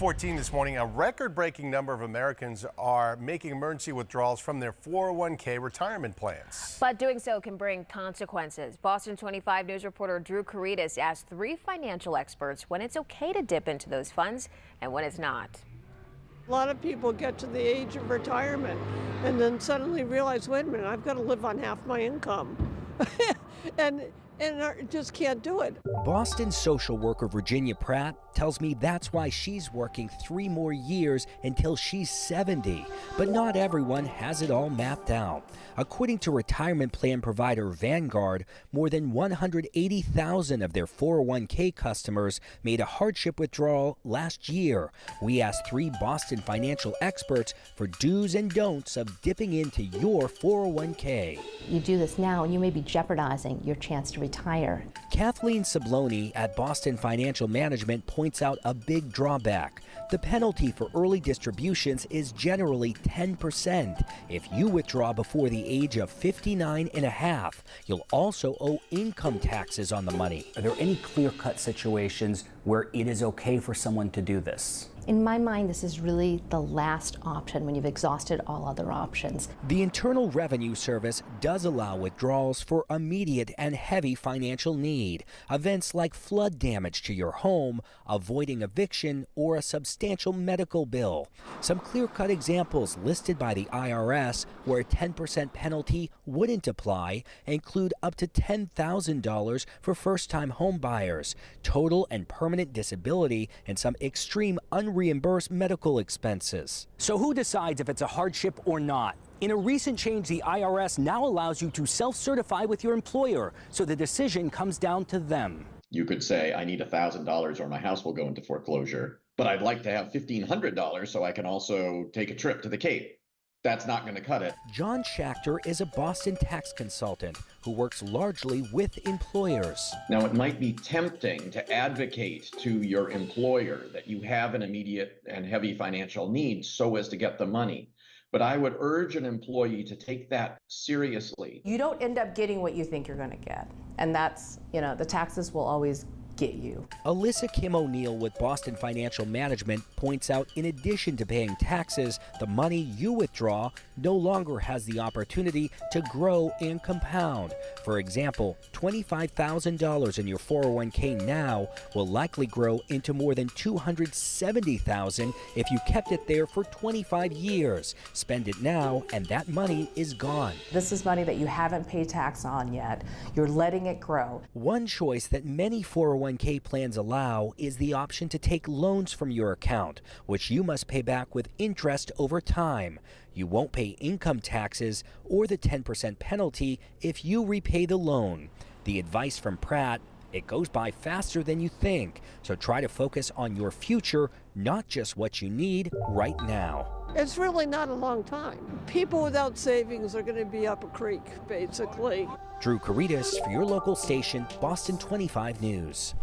2:14 this morning, a record-breaking number of Americans are making emergency withdrawals from their 401k retirement plans. But doing so can bring consequences. Boston 25 News reporter Drew Caritas asked 3 financial experts when it's okay to dip into those funds and when it's not. A lot of people get to the age of retirement and then suddenly realize, wait a minute, I've got to live on half my income. and I just can't do it. Boston social worker Virginia Pratt tells me that's why she's working 3 more years until she's 70. But not everyone has it all mapped out. According to retirement plan provider Vanguard, more than 180,000 of their 401k customers made a hardship withdrawal last year. We asked 3 Boston financial experts for do's and don'ts of dipping into your 401k. You do this now and you may be jeopardizing your chance to retire. Kathleen Sabloni at Boston Financial Management points out a big drawback. The penalty for early distributions is generally 10%. If you withdraw before the age of 59 and a half, you'll also owe income taxes on the money. Are there any clear-cut situations where it is okay for someone to do this? In my mind, this is really the last option when you've exhausted all other options. The Internal Revenue Service does allow withdrawals for immediate and heavy financial need. Events like flood damage to your home, avoiding eviction, or a substantial medical bill. Some clear-cut examples listed by the IRS where a 10% penalty wouldn't apply include up to $10,000 for first-time home buyers, total and permanent disability, and some extreme unreimbursed medical expenses. So who decides if it's a hardship or not? In a recent change, the IRS now allows you to self-certify with your employer, so the decision comes down to them. You could say, I need $1,000 or my house will go into foreclosure, but I'd like to have $1,500 so I can also take a trip to the Cape. That's not going to cut it. John Schachter is a Boston tax consultant who works largely with employers. Now, it might be tempting to advocate to your employer that you have an immediate and heavy financial need so as to get the money. But I would urge an employee to take that seriously. You don't end up getting what you think you're going to get. And that's, the taxes will always get you. Alyssa Kim O'Neill with Boston Financial Management points out in addition to paying taxes, the money you withdraw no longer has the opportunity to grow and compound. For example, $25,000 in your 401k now will likely grow into more than $270,000 if you kept it there for 25 years. Spend it now and that money is gone. This is money that you haven't paid tax on yet. You're letting it grow. One choice that many 401k plans allow is the option to take loans from your account, which you must pay back with interest over time. You won't pay income taxes or the 10% penalty if you repay the loan. The advice from Pratt: it goes by faster than you think, so try to focus on your future, not just what you need right now. It's really not a long time. People without savings are going to be up a creek, basically. Drew Caritas for your local station, Boston 25 News.